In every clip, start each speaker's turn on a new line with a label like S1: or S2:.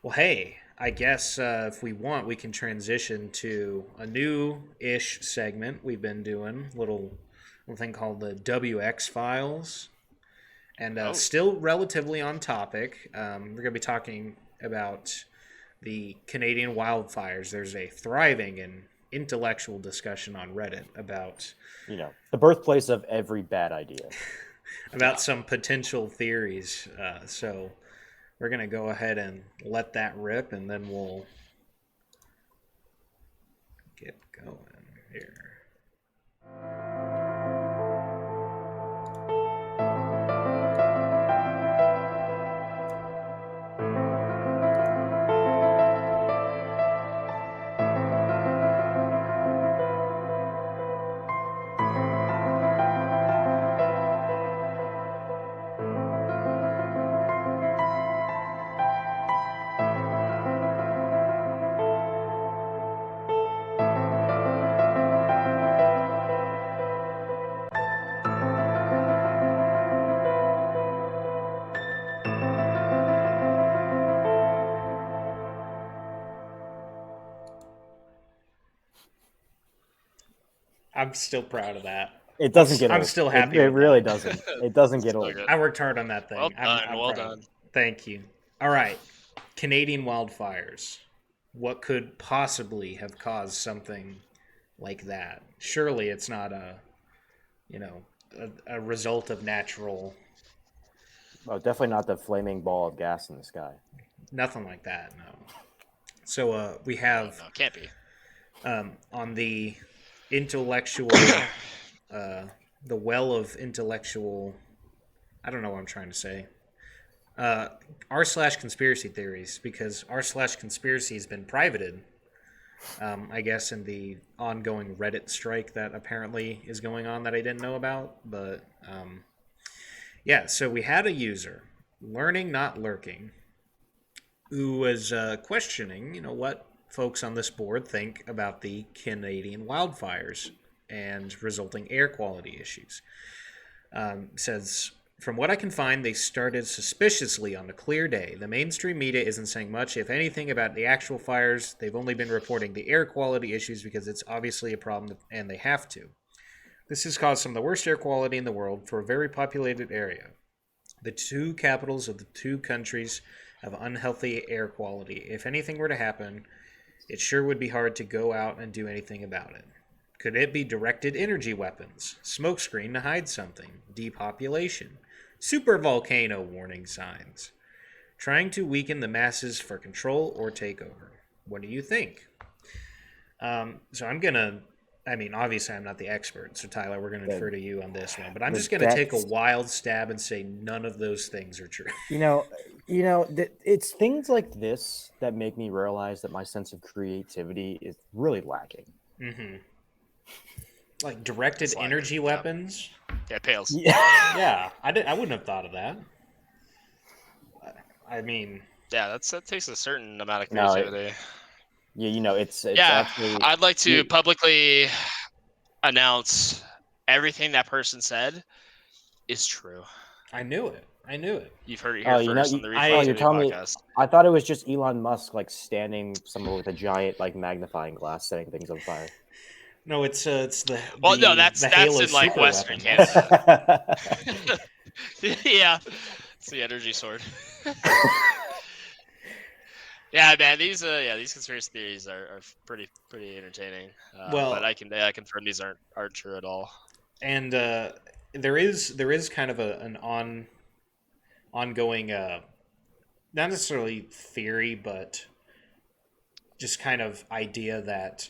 S1: Well, hey, I guess if we want, we can transition to a new-ish segment we've been doing, little thing called the WX Files, and
S2: Oh,
S1: still relatively on topic. We're going to be talking about the Canadian wildfires. There's a thriving and intellectual discussion on Reddit
S3: The birthplace of every bad idea.
S2: yeah.
S1: some potential theories. So we're going to go ahead and let that rip, and then we'll get going here. I'm still proud of that.
S3: It doesn't get
S1: I'm
S3: old.
S1: still
S3: It,
S1: happy
S3: it
S1: with
S3: really
S1: that.
S3: doesn't. It doesn't get
S2: So
S3: old.
S2: good.
S1: I worked hard on that
S2: Well
S1: thing.
S2: done.
S1: I'm
S2: Well
S1: proud of it.
S2: done.
S1: Thank you. All right. Canadian wildfires. What could possibly have caused something like that? Surely it's not you know, a result of natural,
S3: Oh, definitely not the flaming ball of gas in the sky.
S1: nothing like that, no. So we
S2: No,
S1: have
S2: no, can't be.
S1: on the intellectual, uh, the well of intellectual, I don't know what I'm trying to say. R slash conspiracy theories, because R slash conspiracy has been privated, I guess, in the ongoing Reddit strike that apparently is going on that I didn't know about. But yeah, so we had a user, learning not lurking, who was questioning, what folks on this board think about the Canadian wildfires and resulting air quality issues. Says, from what I can find, they started suspiciously on a clear day. The mainstream media isn't saying much, if anything, about the actual fires. They've only been reporting the air quality issues because it's obviously a problem and they have to. This has caused some of the worst air quality in the world for a very populated area. The two capitals of the two countries have unhealthy air quality. If anything were to happen, it sure would be hard to go out and do anything about it. Could it be directed energy weapons? Smokescreen to hide something? Depopulation? Supervolcano warning signs? Trying to weaken the masses for control or takeover? What do you think? So I'm gonna. I mean, obviously, I'm not the expert, so Tyler, we're gonna
S3: The
S1: defer to you on this one. But I'm
S3: the
S1: just gonna take a
S3: depths.
S1: wild stab and say none of those things are true.
S3: You know, it's things like this that make me realize that my sense of creativity is really lacking.
S1: Mm-hmm. Like directed
S2: It's lacking.
S1: energy
S2: Yeah.
S1: weapons.
S2: Yeah, it pales.
S3: Yeah.
S1: Yeah, I wouldn't have thought of that. I mean,
S2: Yeah, that takes a certain amount of
S3: No,
S2: creativity.
S3: it's
S2: Yeah,
S3: actually
S2: I'd like to
S3: you,
S2: publicly announce everything that person said is true.
S1: I knew it. I knew it.
S2: You've heard it
S3: oh,
S2: here first on the
S1: I-
S2: Reflex
S3: you're
S2: Movie
S3: telling me.
S2: podcast.
S3: I thought it was just Elon Musk like standing somewhere with a giant like magnifying glass setting things on fire.
S1: No, it's the
S2: Well, no,
S1: the
S2: that's
S1: the Halo
S2: in like
S1: super
S2: Western
S1: weapon.
S2: Canada. Yeah, it's the energy sword. Yeah, man, these conspiracy theories are pretty entertaining. But
S1: Well,
S2: I confirm these aren't true at all.
S1: and there is kind of an ongoing not necessarily theory, but just kind of idea that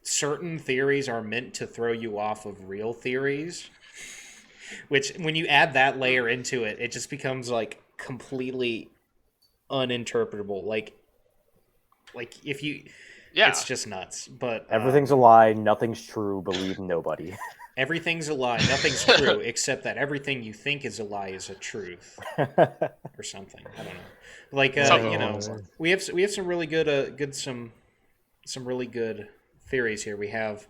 S1: certain theories are meant to throw you off of real theories. Which, when you add that layer into it, it just becomes like completely uninterpretable. Like if you,
S2: Yeah,
S1: it's just nuts. But
S3: Everything's a lie. Nothing's true. Believe nobody.
S1: everything's a lie. Nothing's true, except that everything you think is a lie is a truth or something. I don't know. Like
S2: something along those lines.
S1: we have some really good some really good theories here. We have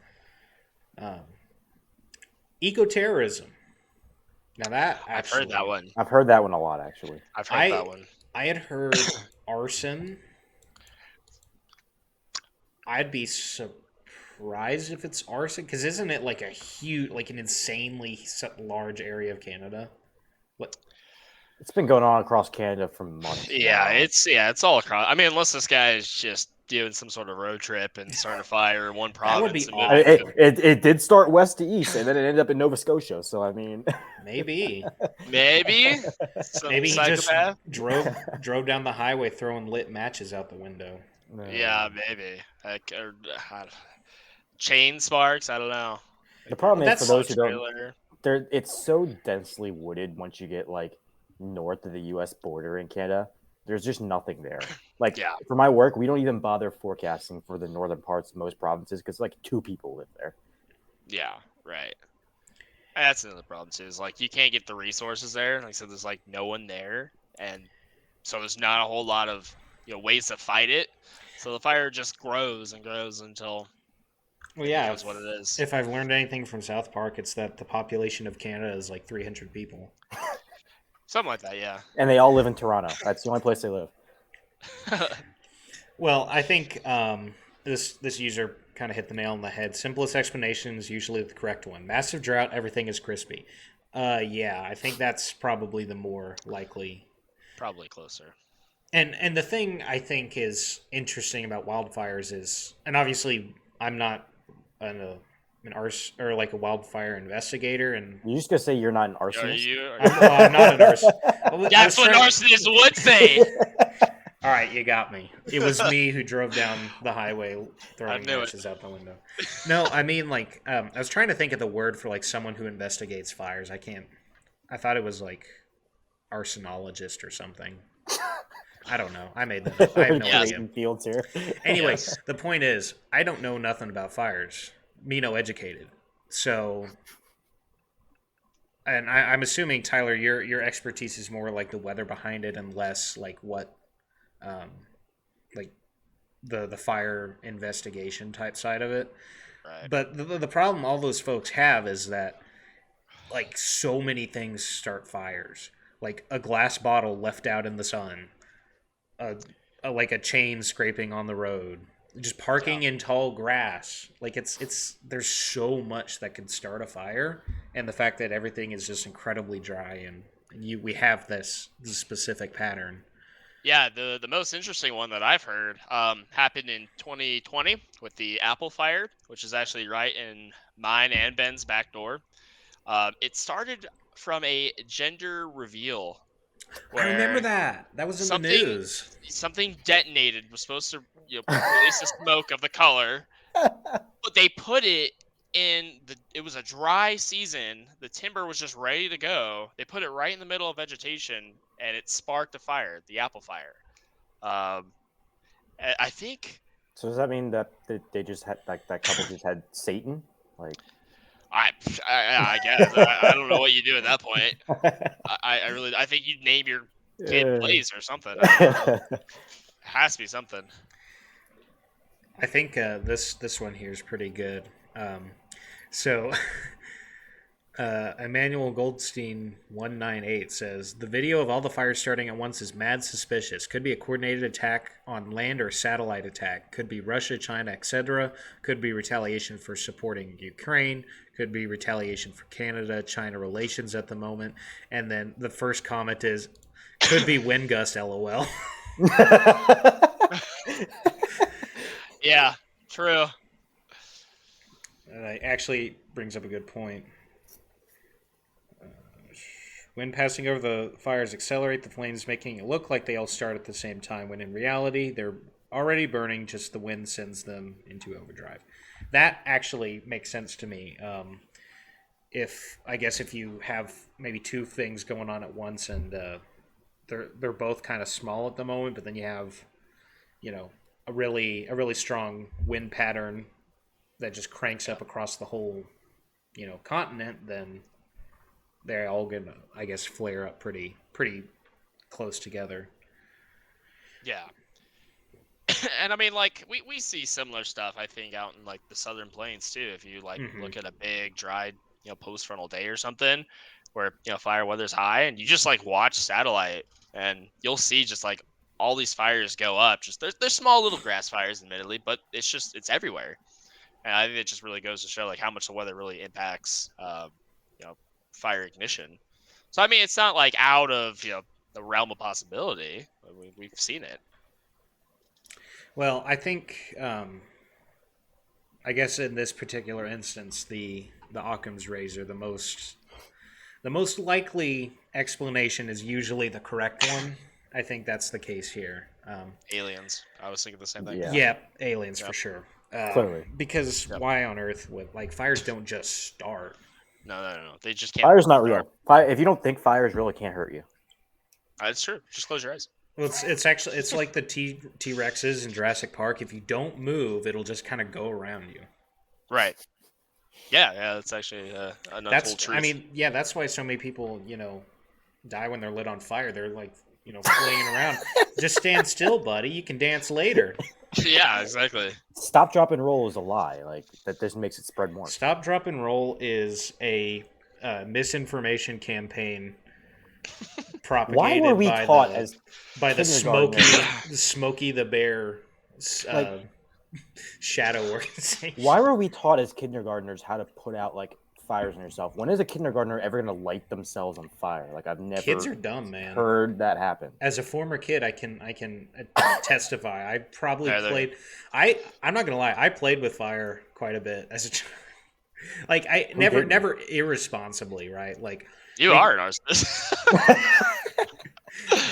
S1: um, ecoterrorism. Now that
S2: I've heard
S1: actually,
S2: that one.
S3: I've heard that one a lot actually.
S2: I've heard
S1: I
S2: that one.
S1: I had heard arson. I'd be surprised if it's arson, because isn't it like a huge, like an insanely large area of Canada? What?
S3: It's been going on across Canada for months.
S2: Yeah,
S3: now.
S2: it's all across. I mean, unless this guy is just doing some sort of road trip and starting a fire in one
S1: That would
S2: province.
S1: be
S2: And
S3: I mean,
S1: awful.
S3: it did start west to east, and then it ended up in Nova Scotia. So I mean,
S1: Maybe.
S2: maybe some
S1: Maybe he just
S2: psychopath.
S1: drove down the highway throwing lit matches out the window.
S2: Yeah, maybe. Like, chain sparks. I don't know.
S3: The problem
S1: Well,
S3: is for
S1: that's
S3: those who don't,
S2: trailer.
S3: it's so densely wooded once you get like north of the U.S. border in Canada. There's just nothing there. Like
S2: Yeah.
S3: for my work, we don't even bother forecasting for the northern parts of most provinces because like 2 people live there.
S2: Yeah, right. And that's another problem too. Is like you can't get the resources there. Like I said, there's like no one there, and so there's not a whole lot of ways to fight it. So the fire just grows and grows until
S1: Well,
S2: it
S1: yeah.
S2: becomes what it is.
S1: If I've learned anything from South Park, it's that the population of Canada is like 300 people.
S2: Something like that, yeah.
S3: And they all live in Toronto. That's the only place they live.
S1: Well, I think this user kind of hit the nail on the head. Simplest explanation is usually the correct one. Massive drought, everything is crispy. Yeah, I think that's probably the more likely.
S2: Probably closer.
S1: And the thing I think is interesting about wildfires is, and obviously I'm not an or like a wildfire investigator, and
S3: You're just gonna say you're not an
S2: Are
S3: arsonist?
S2: you?
S1: I'm not an arsonist.
S2: That's what arsonists would say.
S1: All right, you got me. It was me who drove down the highway throwing
S2: knew it.
S1: matches out the window. No, I mean like I was trying to think of the word for like someone who investigates fires. I can't. I thought it was like arsonologist or something. I don't know. I made that up. I have no
S2: Yes.
S1: idea.
S3: Fields here.
S1: Anyway,
S2: Yes.
S1: the point is, I don't know nothing about fires. Me no educated. So, and I'm assuming Tyler, your expertise is more like the weather behind it and less like what, um, like the fire investigation type side of it.
S2: Right.
S1: But the problem all those folks have is that like so many things start fires. Like a glass bottle left out in the sun, like a chain scraping on the road, just parking in tall grass. Like it's there's so much that can start a fire, and the fact that everything is just incredibly dry and we have this specific pattern.
S2: Yeah, the most interesting one that I've heard happened in 2020 with the Apple fire, which is actually right in mine and Ben's back door. It started from a gender reveal
S1: I remember
S2: where
S1: that. That was in the
S2: something
S1: news.
S2: something detonated, was supposed to release a smoke of the color, but they put it in it was a dry season. The timber was just ready to go. They put it right in the middle of vegetation, and it sparked a fire, the Apple fire. I think
S3: So does that mean that they just had like that couple just had Satan? Like
S2: I guess I don't know what you do at that point. I really I think you'd name your kid Blaze or something. I don't know. It has to be something.
S1: I think this one here is pretty good. So Emmanuel Goldstein 198 says the video of all the fires starting at once is mad suspicious. Could be a coordinated attack on land or satellite attack. Could be Russia, China, etc. Could be retaliation for supporting Ukraine. Could be retaliation for Canada, China relations at the moment. And then the first comment is could be wind gust. LOL.
S2: Yeah, true.
S1: That actually brings up a good point. Wind passing over the fires accelerate the flames, making it look like they all start at the same time, when in reality they're already burning, just the wind sends them into overdrive. That actually makes sense to me. If you have maybe two things going on at once and they're both kind of small at the moment, but then you have a really strong wind pattern that just cranks up across the whole continent, then they're all gonna, I guess, flare up pretty close together.
S2: Yeah. And I mean, like we see similar stuff, I think, out in like the southern plains too. If you like look at a big dried post frontal day or something, where fire weather's high, and you just like watch satellite, and you'll see just like all these fires go up. Just there's small little grass fires, admittedly, but it's everywhere. And I think it just really goes to show like how much the weather really impacts, fire ignition. So I mean, it's not like out of the realm of possibility. We've seen it.
S1: Well, I think, I guess in this particular instance, the Occam's razor, the most likely explanation is usually the correct one. I think that's the case here.
S2: Aliens. I was thinking the same thing.
S1: Yeah, aliens for sure.
S3: Clearly.
S1: Because why on earth would fires don't just start?
S2: No. They just can't.
S3: Fire's not real. If you don't think fire is real, it can't hurt you.
S2: It's true. Just close your eyes.
S1: Well, it's like the T Rexes in Jurassic Park. If you don't move, it'll just kind of go around you.
S2: Right. Yeah. That's actually an untold truth.
S1: I mean, yeah, that's why so many people, die when they're lit on fire. They're like, fleeing around. Just stand still, buddy. You can dance later.
S2: Yeah, exactly.
S3: Stop, drop, and roll is a lie. Like that just makes it spread more.
S1: Stop, drop, and roll is a misinformation campaign propagated
S3: Why were we taught
S1: by the Smokey the Bear shadow organization?
S3: Why were we taught as kindergartners how to put out like fires on yourself? When is a kindergartner ever going to light themselves on fire? Like I've never
S1: Kids are dumb, man.
S3: Heard that happen.
S1: As a former kid, I can testify. I probably played. I'm not gonna lie. I played with fire quite a bit as a child. Like I never irresponsibly, right? Like
S2: you are an arsonist.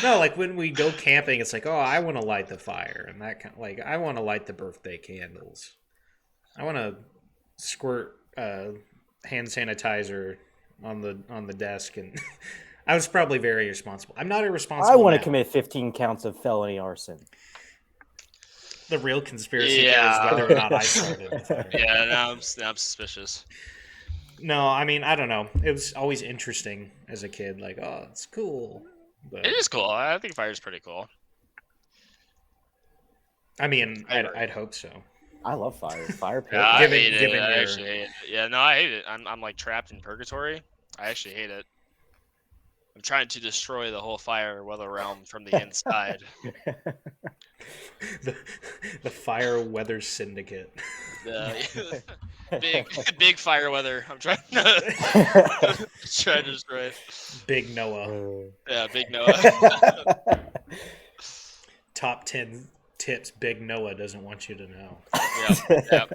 S1: No, like when we go camping, it's like, oh, I want to light the fire, and that kind like I want to light the birthday candles. I want to squirt hand sanitizer on the desk, and I was probably very irresponsible. I'm not irresponsible.
S3: I want to
S1: now.
S3: commit 15 counts of felony arson.
S1: The real conspiracy is whether or not I started the fire.
S2: Yeah, now I'm suspicious.
S1: No, I mean, I don't know. It was always interesting as a kid. Like, oh, it's cool. But,
S2: It is cool. I think fire's pretty cool.
S1: I mean, I'd hope so.
S3: I love fire. Fire pit.
S2: Yeah, I hate it. I
S1: your-
S2: actually hate it. Yeah, no, I hate it. I'm like trapped in purgatory. I actually hate it. I'm trying to destroy the whole fire weather realm from the inside.
S1: the Fire Weather Syndicate.
S2: Big fire weather. I'm trying to destroy it.
S1: Big Noah.
S2: Yeah, Big Noah.
S1: Top 10 tips Big Noah doesn't want you to know.
S2: Yeah.